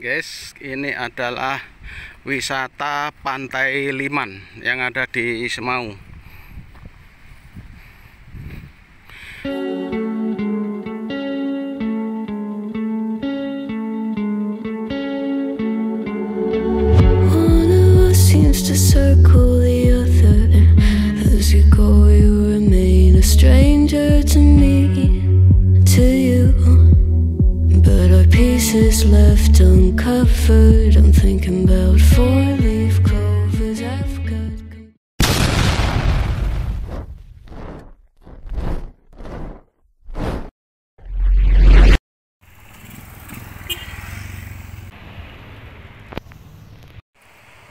Guys, ini adalah wisata Pantai Liman yang ada di Semau. Left uncovered, I'm thinking about four-leaf clovers I've got.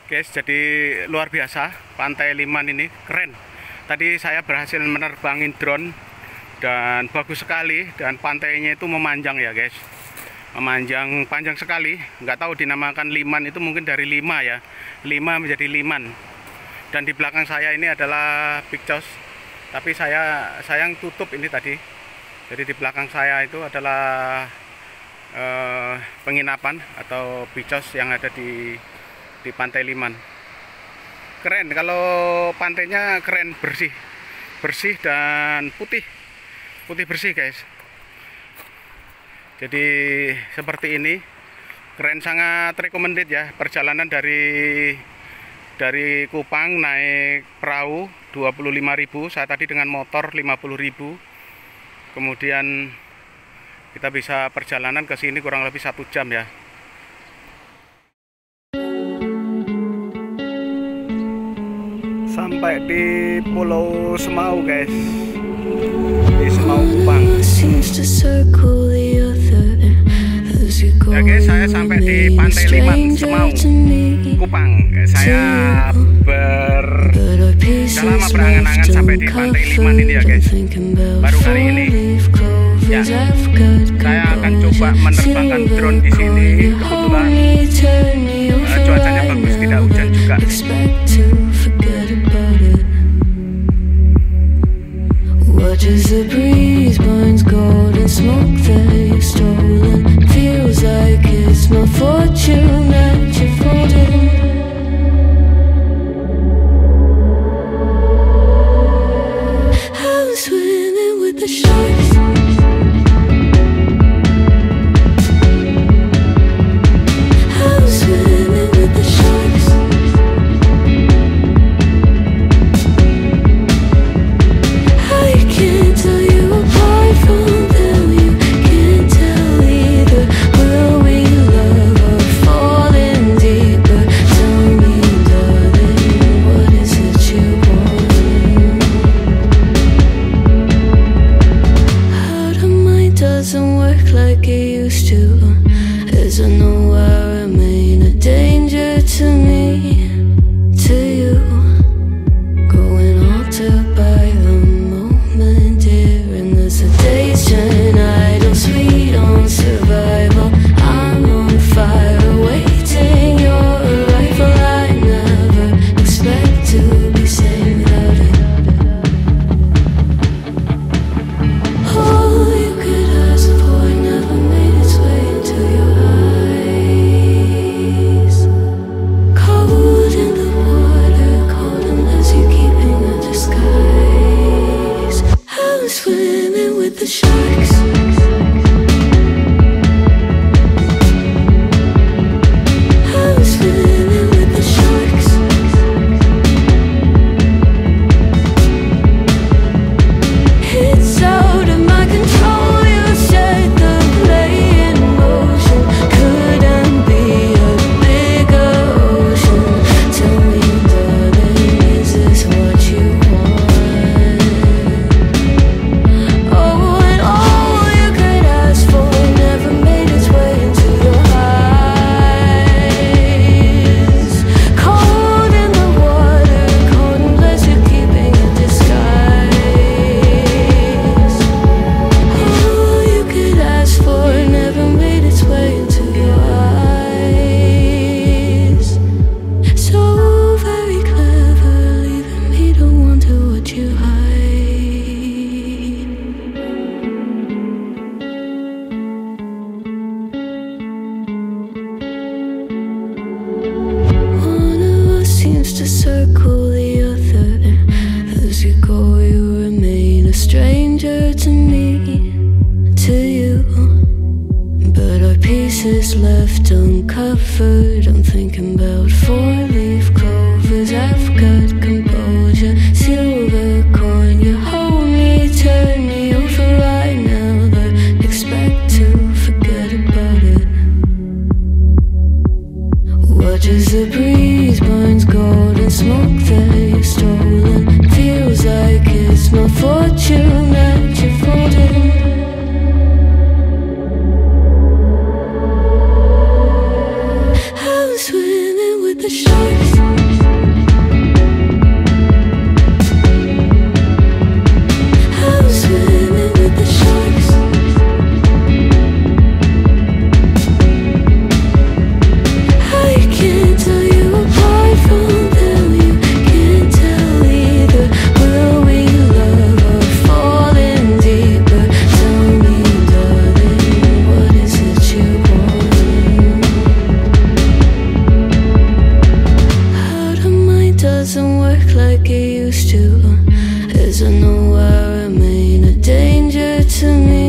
Guys, jadi luar biasa Pantai Liman ini, keren. Tadi saya berhasil menerbangin drone dan bagus sekali, dan pantainya itu memanjang ya guys. Memanjang, panjang sekali, nggak tahu dinamakan Liman itu mungkin dari lima ya, lima menjadi Liman. Dan di belakang saya ini adalah pictures, tapi sayang tutup ini tadi. Jadi di belakang saya itu adalah penginapan atau pictures yang ada di Pantai Liman. Keren, kalau pantainya keren, bersih dan putih bersih guys. Jadi seperti ini, keren, sangat recommended ya. Perjalanan dari Kupang naik perahu 25.000, saya tadi dengan motor 50.000. Kemudian kita bisa perjalanan ke sini kurang lebih 1 jam ya. Sampai di Pulau Semau guys, di Semau Kupang. Ya guys, saya sampai di Pantai Liman, Semau, Kupang. Saya sudah lama berangan-angan sampai di Pantai Liman ini ya guys. Baru kali ini ya, saya akan coba menerbangkan drone di sini. Kebetulan cuacanya bagus, tidak hujan juga. Watches the breeze, burns gold and smoke that you've stolen. Feels like it's my fortune that you're folding. I'm swimming with the sharks. I'm swimming with the sharks. Can't tell you apart from them. You can't tell either. Will we love or fall in deeper? Tell me, darling, what is it you want? Out of mind doesn't work like it used to. As I know I remain a danger to me, to you. Going altered by the shine idle, sweet on survival. I'm on fire, waiting your arrival. I never expect to be saved without it. All you could ask for never made its way into your eyes. to circle the other. As you go, you remain a stranger to me, to you. But our pieces left uncovered. I'm thinking about four-leaf clovers. I've got composure, silver coin. You hold me, turn me over right now, but expect to forget about it. Watch as the breeze burns golden smoke that you've stolen. Feels like it's my fortune that you're folding. I'm swimming with the sharks. I'm swimming with the sharks. I can't tell you apart from them. You can't tell either. Will we love or fall in deeper? Tell me, darling, what is it you want? Out of mind doesn't work like it used to. As I know I remain a danger to me,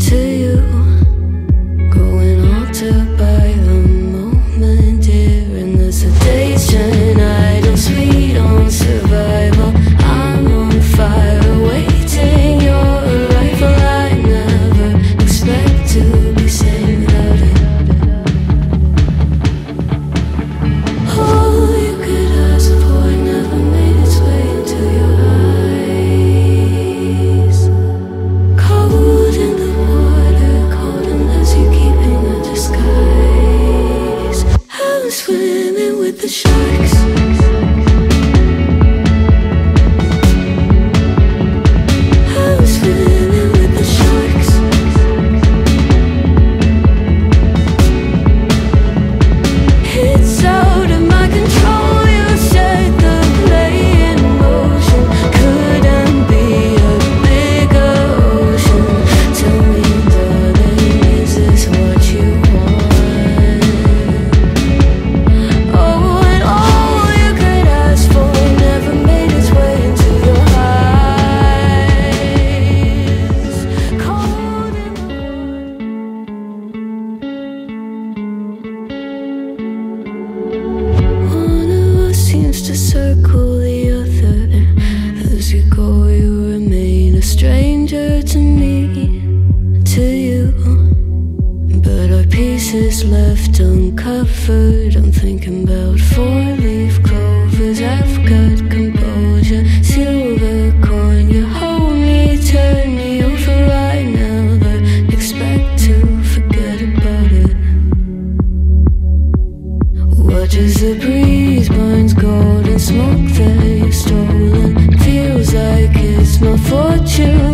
to you. Going altered by the moment, dear. And as the days turn idle, sweet on survival, I'm on fire, waiting your arrival. I never expect to be sane without it. All you could ask for never made its way into your eyes. Cold in the water, cold unless you're keeping a disguise. I'm swimming with the sharks. I'm swimming with the sharks. It's out of my control. You set the play in motion. Couldn't be a bigger ocean. Tell me, darling, is this what you want? Oh, and all you could ask for never made its way into your eyes. Cold in the One of us seems to circle the other. As you go, you remain a stranger to me, to you. But our pieces left uncovered. I'm thinking about four-leaf clovers. I've got composure, silver coin. You hold me, turn me over right now, but expect to forget about it. Watch as the breeze burns golden smoke that you've stolen. Feels like it's my fortune